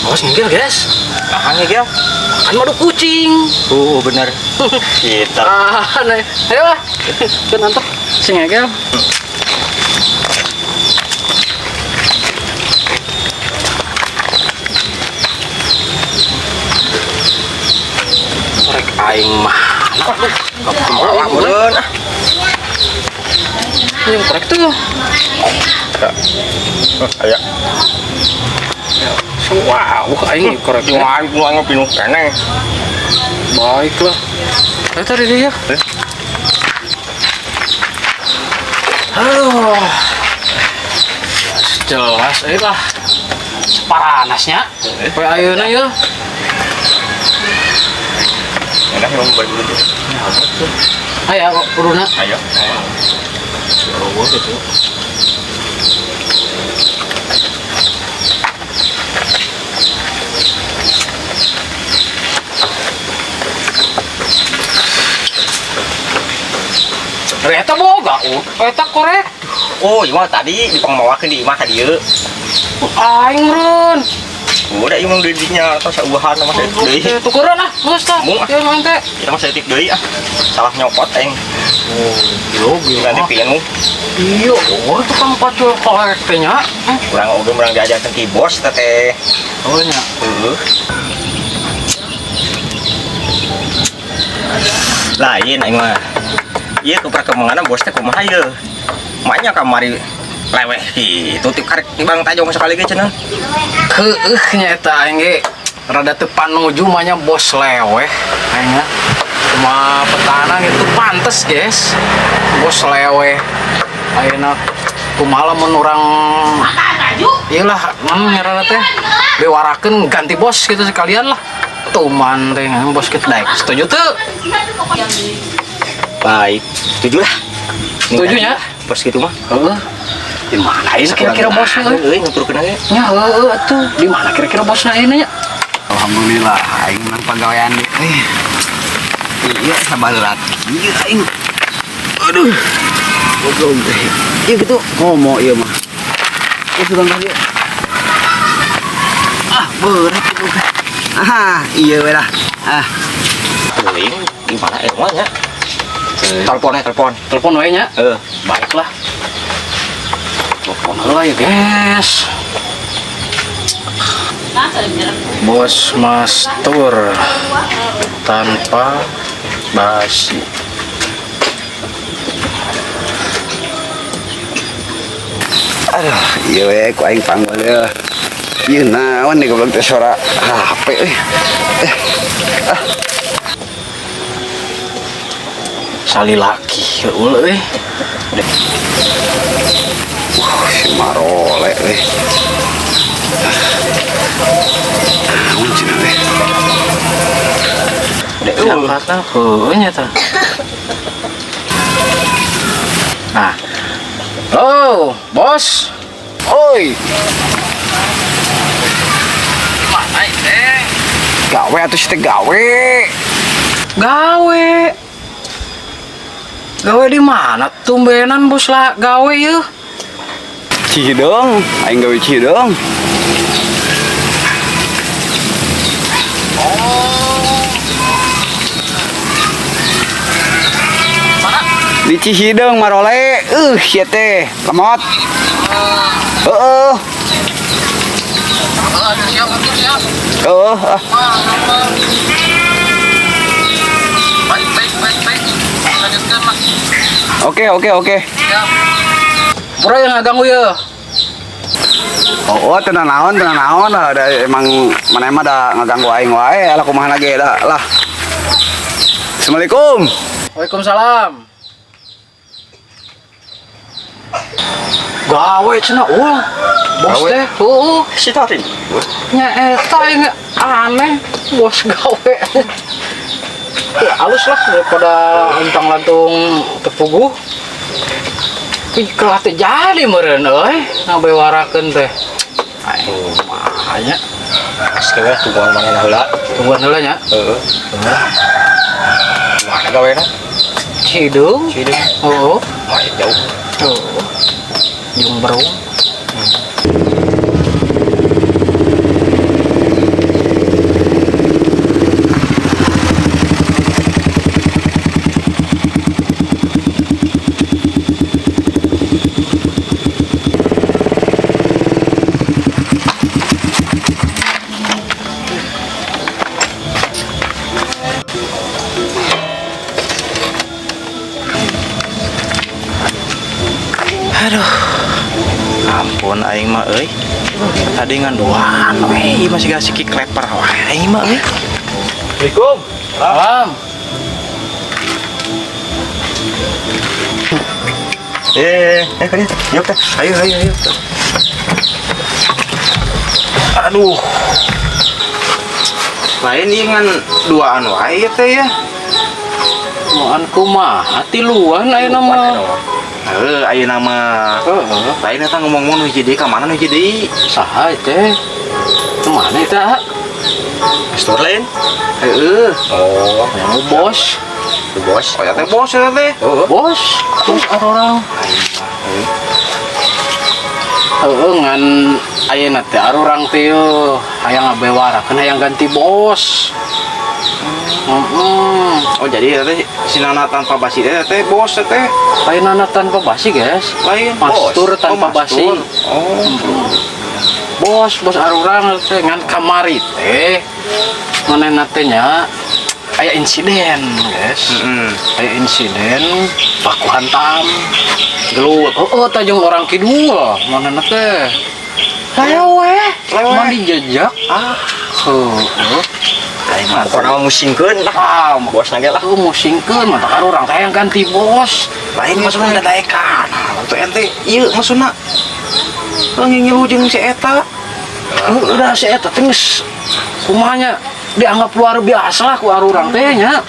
Awas ngigil guys. Nah, ngigil. Kan madu kucing. Bener. Kita. Nih. Ayo lah. Kan nantep si ngigil. Rek aing mah. Kamu bener. Yang korek tuh. Aya. Wow, aing korek. Cuman gua pinuh keneh. Baiklah. Ayo tadi dia. Aduh. Jelas lah. Separanasnya. Poe ayeuna ya. Enak mau balik dulu. Ayo, uruna. Ayo. Oh, gitu. Eta boga, eta korek. Oh, iya tadi dipangmawakeun di imah ka dieu. Aing ron. Udah imang didinya atau saubahan sama saya deui. Tukeran ah, geus tah. Ieu mah teh. Kita mah setik deui ah. Salah nyopot aing. Oh, yo Ganti pianu. Iya, tukang pacul korek teh nya. Urang diajarkeun ki bos teh. Oh nya. Heeh. Lain aing mah. Iya tuh perkembangan bos teh kumaha ieu. Maknya kamari leweh itu tip karek Bang Tajong sekali ge cenah. Heueuh nya eta aing ge rada teu panuju mah nya bos leweh aing nya. Cuma petana gitu pantes, guys. Bos leweh. Ayeuna kumaha lamun urang iyalah ngaranna teh bewarakeun ganti bos gitu sekalian lah. Tuman teh bos kita daek. Setuju teu? Baik, setuju lah. Setuju nya? Bos gitu mah. Heeh. Di mana ini kira-kira bosnya? Euy nguturkeun ge. Nya heueuh atuh. Di mana kira-kira bosnya ini nya? Alhamdulillah aing menang pagawean deui. Iya sabalat. Iya aing. Aduh. Goblok teh. Ieu gitu ngomong ieu mah. Sudah tadi. Berat itu. Iya we lah. Euy, di mana emang nya? Telepon. Telepon wae nya. Baiklah. Telepon heula ya, guys. Bos Mastur tanpa basi. Aduh, iya we ku aing panggil ya. Ieu naon nih goblok teh suara HP euy. Sali laki heula euy. Si marole we. Naon cenah we. Dek siapa heueuh nya tah. Nah. Halo, bos. Oi, Mana teh? gawe atuh teh gawe. Gawe di mana? Tumbenan bos lah gawe yeuh. Cidong, aing gawe cidong. Di Cihideng marole, ieu teh lemot. Heeh. Heeh. Baik. Lanjutkan mas. Oke. Pura yang ngaganggu ya. Oh, tenang naon ada emang mana emang ada ngaganggu aing wae lah kumaha lagi lah. Assalamualaikum. Waalaikumsalam. Gawe cenah bos teh. Si tadi. Nya eta aing aneh bos gawe. Halus lah daripada entang-lantung tepuguh. Kelah teh jadi meureun euy ngabewarakeun teh. Aing mahanya. Sekarang tungguan mana heula? Tungguan heula nya. Heeh. Mana gawena? Cidung. Oh. Main jauh. Tuh. Jumbrung. Aduh, ampun aing mah euy. Tadi nganduan we masih gak sikik kleper wae aing mah euy. Assalamualaikum. Salam. Yuk teh. Ayo. Aduh. Lain ieu ngan duaan wae teh ya. Moan kumaha ti luan aya nama. Ayo nama. Lain eta ngomong-ngomong nu jadi ka mana nu jadi? Saha teh? Kemana eta? Pastor lain. Oh, bos. Bos. Oh ya teh bos ya teh. Bos, terus orang. Ngan ayeuna teh arurang teh hayang ngabewarakeun hayang ganti bos. Oh jadi teh sinana tanpa basi teh bos teh. Lain anak tanpa basi, guys. Lain Mastur bos. tanpa basi. Bos arurang teh ngan kamari teh. Manehna teh nya aya insiden, guys. Aya insiden baku hantam. Gelut. Tajung orang kidul. Manehna teh. Lewe. Mandi jejak. Aing mah pernah musingkeun tah bos nage lah. Musingkeun mah tak urang teh yang ganti bos. Lain maksudna dadaekan. Waktu ente ieu maksudna ngilu jeung si eta. Udah si eta teh geus kumanya dianggap luar biasa lah ku arurang teh nya.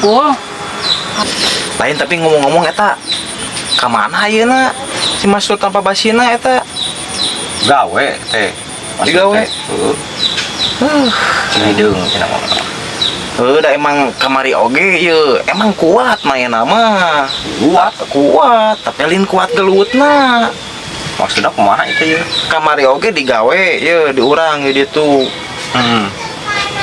Wah. Lain tapi ngomong-ngomong eta ka mana ayeuna si Mastur tanpa basina eta? Gawe teh. Di gawe. Cideung cenah mah. Da emang kamari oge ieu emang kuat mah nama. Kuat, tapi lain kuat geluutna. Maksudna kumaha itu ieu? Kamari oge digawe ieu diurang ieu ditu.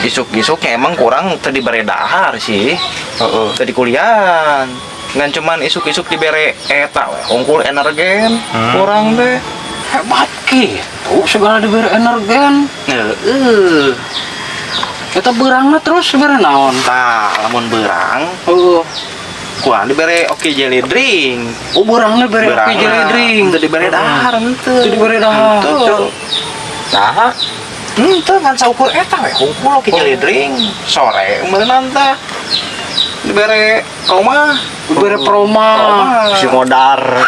Isuk-isuknya emang kurang teu dibere dahar sih. Teu dikuliahan. Ngan cuman isuk-isuk dibere eta we, hungkul energen. Kurang teh. Hebat gitu segala diberi energen. Kita berangna terus sebenarnya naon. Tah, lamun beurang, kurang dibere oke jelly drink. Berangna beri oke jelly drink. Teu dibere dahar henteu. Teu diberi dahar. Nah, henteu ngan saukur eta we, hungkul oke jelly drink. Sore meunang tah dibere koma, Diberi proma. si modar.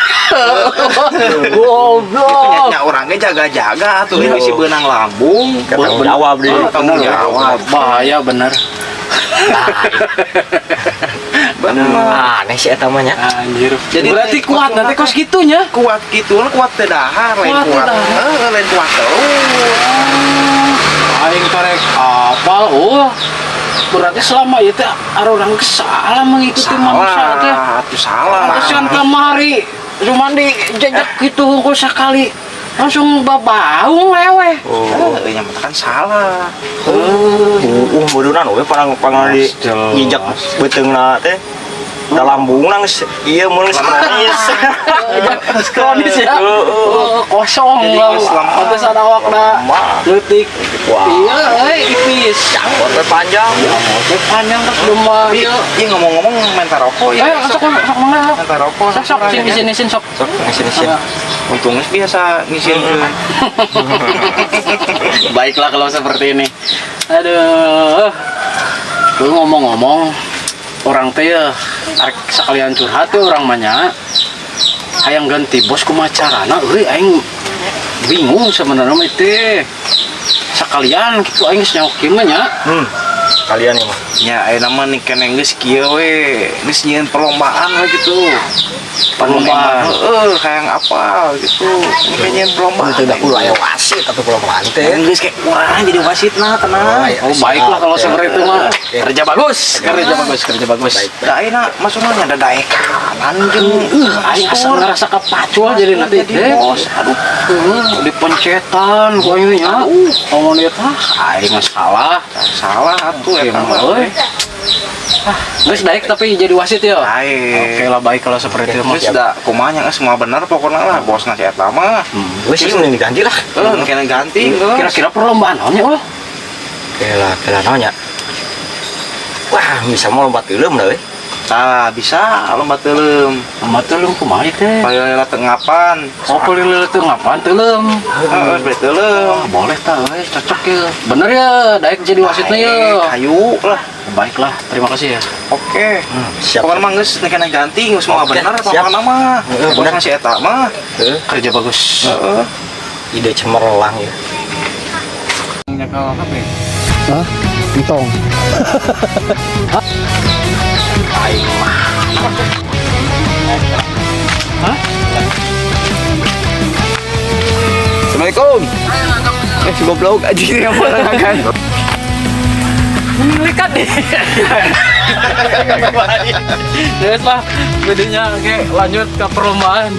Goblok. Nya urang ge jaga-jaga atuh ini si beunang lambung. Tanggung jawab deui. Tanggung jawab. Bahaya bener. Bener. Aneh sih eta mah nya. Anjir. Jadi Berarti kuat nanti kos gitunya. Kuat gitu, kuat teu dahar, lain Kuat teu kuat. dahar. Lain kuat Aing karek apal. Berarti selama itu orang salah mengikuti manusia teh. Itu salah. Kasihan kamari cuma dijejak gitu hungkul sekali langsung babaung lewe. Nya mah kan salah. Bodonan we parang di ngijak beuteungna teh da lambung nang ieu mun kronis. Kronis ya. Kosong lah. Pantes ada awakna leutik. Iya, ipis. Jangkot we panjang. Panjang terus domba. Ieu ngomong-ngomong minta rokok ya. Sok mana? Minta rokok. Sok sini sok. Sok ngisi-ngisi. Untungnya biasa ngisiin. Baiklah kalau seperti ini. Aduh. Lu ngomong-ngomong orang teh ya arek sekalian curhat tuh orang banyak hayang ganti bos kumaha carana euy aing bingung sebenarnya mah teh sekalian kitu aing geus nyaok kieu mah nya Kalian ya mah. Ya, ayeuna mah nih keneh geus kieu we, geus nyieun perlombaan we gitu. Perlombaan. Hayang apa gitu. Ini nyieun perlombaan. Itu udah kudu aya wasit atau perlombaan teh. Geus kayak kurang jadi wasitna tenang. Oh baiklah kalau seperti itu mah kerja bagus. Da ayeuna maksudna nya dadaekan anjeun. Aing asa ngerasa kepacul jadi nanti teh bos. Aduh, dipencetan ku aing nya. Ngomong eta aing salah salah atuh eta mah. Geus daek tapi jadi wasit ya. Lain. Oke lah baik kalau seperti itu. Terus udah kumanya nggak semua benar pokoknya lah bos nanti eta mah. Wes sih mending diganti lah. Kena ganti. Kira-kira perlombaan naonnya ulah? Kela namanya. Wah, bisa mau lompat dulu dah we. Tah bisa lomba teuleum. Lomba teuleum kumaha teh? Paling tengapan. Oh, pelileuh teu ngapan teuleum. Heeh, beli teuleum. Boleh tah euy, cocok ya. Bener ya, daek jadi wasitna ya. Hayu lah. Baiklah, terima kasih ya. Oke. Siap. Pokoknya mah geus kena ganti geus mau Oke, bener siap. pokoknya mah. Heeh, Bos bener. masih eta mah. Kerja bagus. Heeh. Ide cemerlang ya. Nyakal apa ya? Hah? Entong. Assalamualaikum. Si goblok aja yang kan. Melikat deh. Terus lah, videonya oke lanjut ke perlombaan.